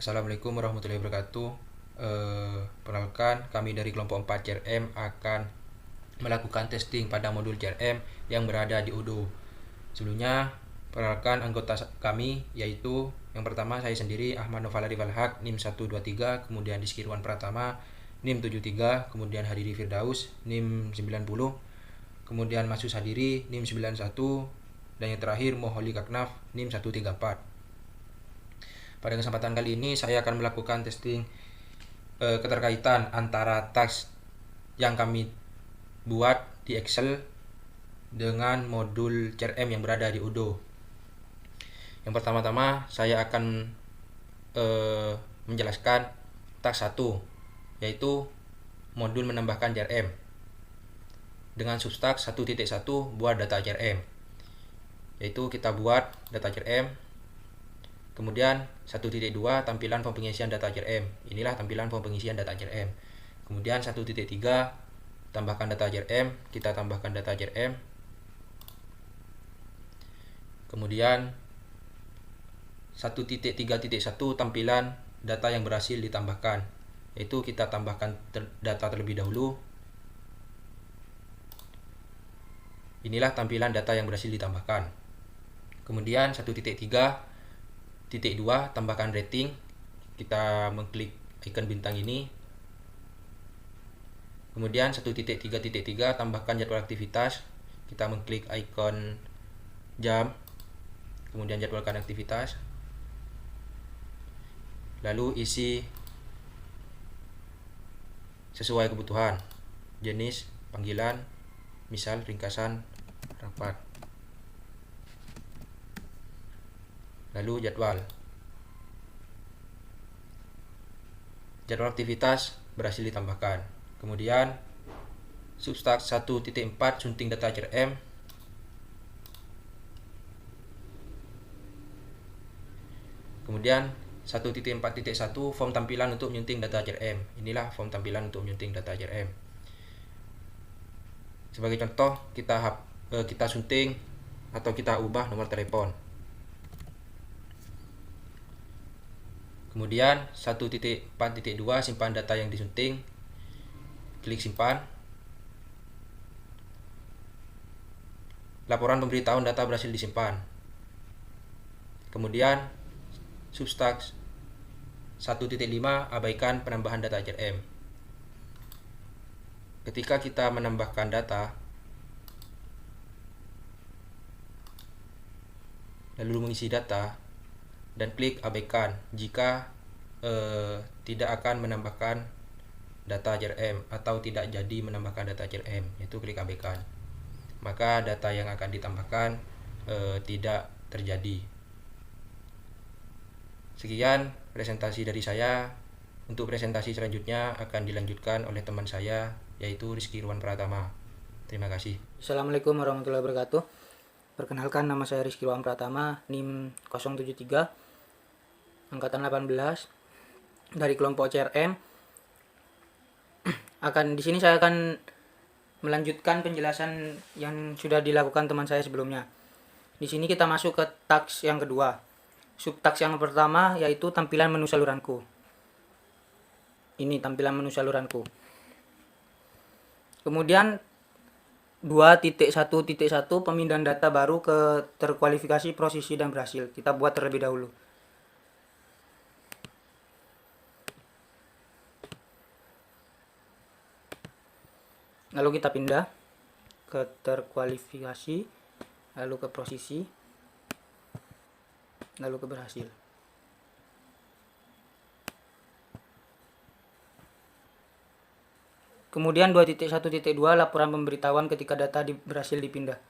Assalamualaikum warahmatullahi wabarakatuh. Perkenalkan, kami dari kelompok 4 CRM akan melakukan testing pada modul CRM yang berada di Odoo. Sebelumnya, perkenalkan anggota kami, yaitu yang pertama saya sendiri Ahmad Novalari Walhaq, NIM 123, kemudian Rizky Irwan Pratama, NIM 73, kemudian Hadiri Firdaus, NIM 90, kemudian Masus Hadiri, NIM 91, dan yang terakhir Moholi Kaknaf, NIM 134. Pada kesempatan kali ini saya akan melakukan testing keterkaitan antara task yang kami buat di Excel dengan modul CRM yang berada di Odoo. Yang pertama-tama saya akan menjelaskan task 1, yaitu modul menambahkan CRM dengan subtask 1.1 buat data CRM, yaitu kita buat data CRM. Kemudian 1.2 tampilan form pengisian data CRM. Inilah tampilan form pengisian data CRM. Kemudian 1.3 tambahkan data CRM, kita tambahkan data CRM. Kemudian 1.3.1 tampilan data yang berhasil ditambahkan, yaitu kita tambahkan data terlebih dahulu. Inilah tampilan data yang berhasil ditambahkan. Kemudian 1.3.2 tambahkan rating, kita mengklik icon bintang ini. Kemudian 1.3.3 tambahkan jadwal aktivitas, kita mengklik icon jam, kemudian jadwalkan aktivitas, lalu isi sesuai kebutuhan, jenis, panggilan, misal ringkasan, rapat, lalu jadwal aktivitas berhasil ditambahkan. Kemudian subtask 1.4 sunting data CRM. Kemudian 1.4.1 form tampilan untuk menyunting data CRM. Inilah form tampilan untuk menyunting data CRM. Sebagai contoh, kita sunting atau kita ubah nomor telepon. Kemudian 1.4.2 simpan data yang disunting, klik simpan. Laporan pemberitahuan data berhasil disimpan. Kemudian subtask 1.5 abaikan penambahan data CRM. Ketika kita menambahkan data, lalu mengisi data, dan klik abaikan jika tidak akan menambahkan data CRM atau tidak jadi menambahkan data CRM, yaitu klik abaikan, maka data yang akan ditambahkan tidak terjadi. Sekian presentasi dari saya. Untuk presentasi selanjutnya akan dilanjutkan oleh teman saya, yaitu Rizky Irwan Pratama. Terima kasih. Assalamualaikum warahmatullahi wabarakatuh. Perkenalkan, nama saya Rizky Irwan Pratama, NIM 073, angkatan 18, dari kelompok CRM. Di sini saya akan melanjutkan penjelasan yang sudah dilakukan teman saya sebelumnya. Di sini kita masuk ke task yang kedua. Subtask yang pertama yaitu tampilan menu saluranku. Ini tampilan menu saluranku. Kemudian 2.1.1 pemindahan data baru ke terkualifikasi, prosesi, dan berhasil. Kita buat terlebih dahulu. Lalu kita pindah ke terkualifikasi, lalu ke prosesi, lalu ke berhasil. Kemudian 2.1.2 laporan pemberitahuan ketika data berhasil dipindah.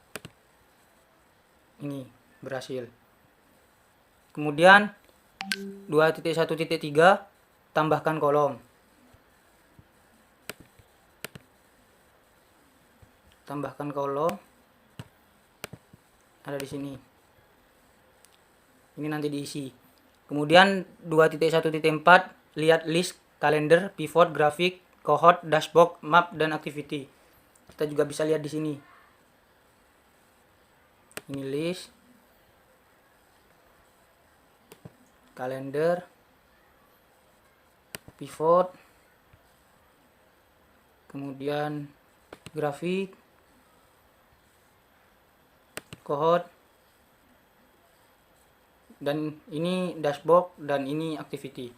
Ini berhasil. Kemudian 2.1.3 tambahkan kolom. Tambahkan kolom ada di sini. Ini nanti diisi. Kemudian 2.1.4 lihat list, kalender, pivot, grafik, cohort, dashboard, map, dan activity. Kita juga bisa lihat di sini. Ini list, kalender, pivot, kemudian grafik, cohort, dan ini dashboard, dan ini activity.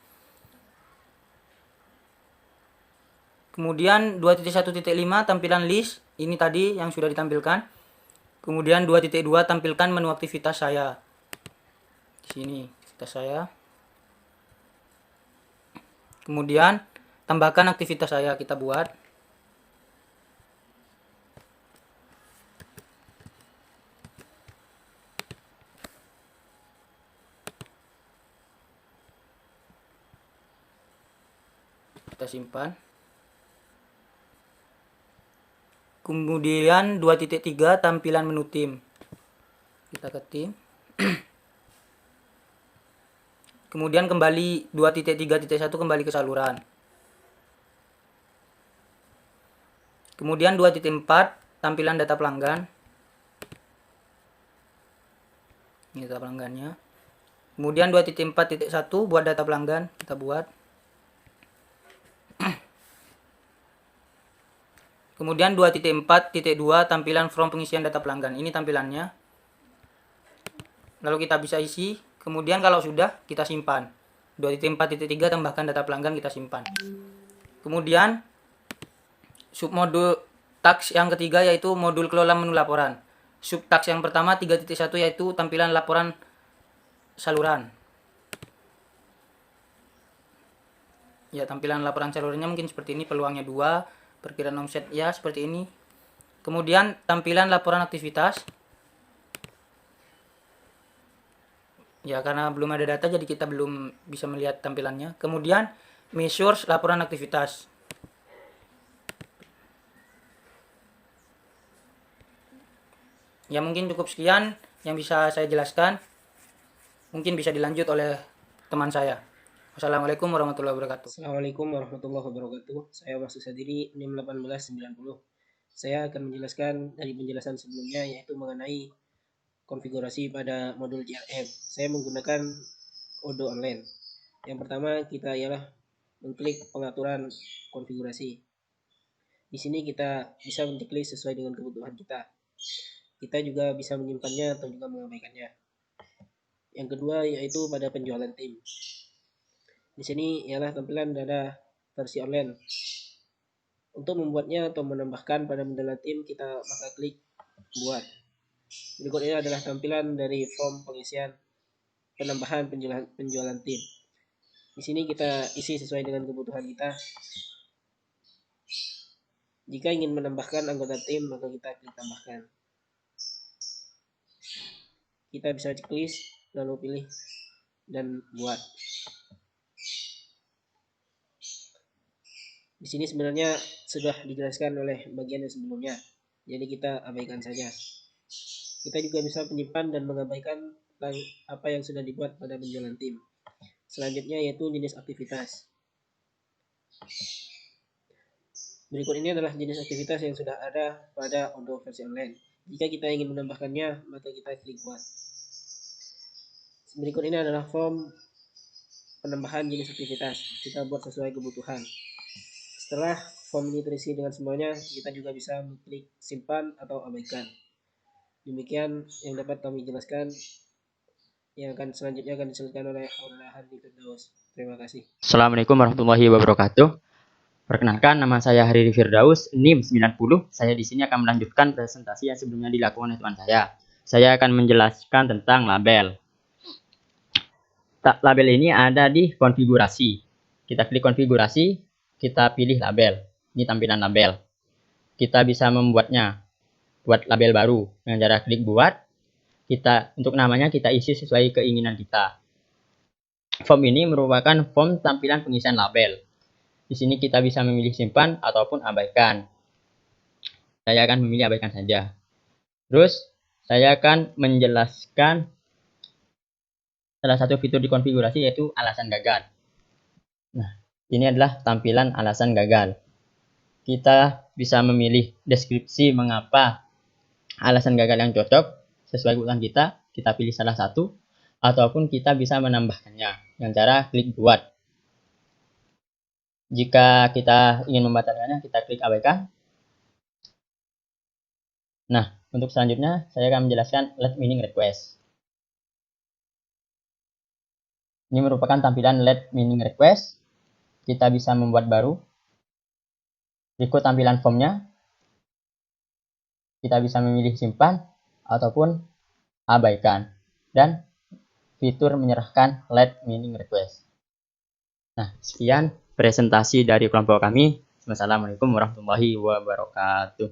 Kemudian 2.1.5 tampilan list, ini tadi yang sudah ditampilkan. Kemudian 2.2 tampilkan menu aktivitas saya. Di sini aktivitas saya. Kemudian tambahkan aktivitas saya, kita buat. Kita simpan. Kemudian 2.3 tampilan menu tim. Kita ke tim. Kemudian kembali 2.3.1 kembali ke saluran. Kemudian 2.4 tampilan data pelanggan. Ini data pelanggannya. Kemudian 2.4.1 buat data pelanggan, kita buat. Kemudian 2.4.2 tampilan form pengisian data pelanggan. Ini tampilannya. Lalu kita bisa isi. Kemudian kalau sudah, kita simpan. 2.4.3 tambahkan data pelanggan, kita simpan. Kemudian submodul task yang ketiga yaitu modul kelola menu laporan. Subtask yang pertama 3.1 yaitu tampilan laporan saluran. Ya, tampilan laporan salurannya mungkin seperti ini, peluangnya 2. Perkiraan omset ya seperti ini. Kemudian tampilan laporan aktivitas. Ya, karena belum ada data jadi kita belum bisa melihat tampilannya. Kemudian measures laporan aktivitas. Ya, mungkin cukup sekian yang bisa saya jelaskan. Mungkin bisa dilanjut oleh teman saya. Wassalamualaikum warahmatullahi wabarakatuh. Assalamualaikum warahmatullahi wabarakatuh. Saya Wasu Sadiri, NIM 1890. Saya akan menjelaskan dari penjelasan sebelumnya, yaitu mengenai konfigurasi pada modul JRM. Saya menggunakan Odoo Online. Yang pertama kita ialah mengklik pengaturan konfigurasi. Di sini kita bisa menceklik sesuai dengan kebutuhan kita. Kita juga bisa menyimpannya atau juga mengabaikannya. Yang kedua yaitu pada penjualan tim. Di sini ialah tampilan data versi online. Untuk membuatnya atau menambahkan pada penjualan tim, kita maka klik buat. Berikut ini adalah tampilan dari form pengisian penambahan penjualan tim. Di sini kita isi sesuai dengan kebutuhan kita. Jika ingin menambahkan anggota tim, maka kita klik tambahkan. Kita bisa klik lalu pilih dan buat. Di sini sebenarnya sudah dijelaskan oleh bagian yang sebelumnya, jadi kita abaikan saja. Kita juga bisa menyimpan dan mengabaikan apa yang sudah dibuat pada penjualan tim. Selanjutnya yaitu jenis aktivitas. Berikut ini adalah jenis aktivitas yang sudah ada pada Odoo versi online. Jika kita ingin menambahkannya, maka kita klik buat. Berikut ini adalah form penambahan jenis aktivitas. Kita buat sesuai kebutuhan. Setelah form ini terisi dengan semuanya, kita juga bisa mengklik simpan atau abaikan. Demikian yang dapat kami jelaskan. Yang akan selanjutnya akan dijelaskan oleh Hadi Firdaus. Terima kasih. Assalamualaikum warahmatullahi wabarakatuh. Perkenalkan, nama saya Hariri Firdaus, NIM 90. Saya di sini akan melanjutkan presentasi yang sebelumnya dilakukan oleh teman saya. Saya akan menjelaskan tentang label. Label ini ada di konfigurasi. Kita klik konfigurasi, kita pilih label. Ini tampilan label. Kita bisa membuatnya. Buat label baru. Dengan cara klik buat. Untuk namanya kita isi sesuai keinginan kita. Form ini merupakan form tampilan pengisian label. Di sini kita bisa memilih simpan ataupun abaikan. Saya akan memilih abaikan saja. Terus saya akan menjelaskan salah satu fitur di konfigurasi yaitu alasan gagal. Nah, ini adalah tampilan alasan gagal. Kita bisa memilih deskripsi mengapa alasan gagal yang cocok sesuai kebutuhan kita. Kita pilih salah satu ataupun kita bisa menambahkannya dengan cara klik buat. Jika kita ingin membatalkannya, kita klik abaikan. Nah, untuk selanjutnya saya akan menjelaskan let meaning request. Ini merupakan tampilan let meaning request. Kita bisa membuat baru. Berikut tampilan formnya. Kita bisa memilih simpan ataupun abaikan. Dan fitur menyerahkan let meaning request. Nah, sekian presentasi dari kelompok kami. Wassalamualaikum warahmatullahi wabarakatuh.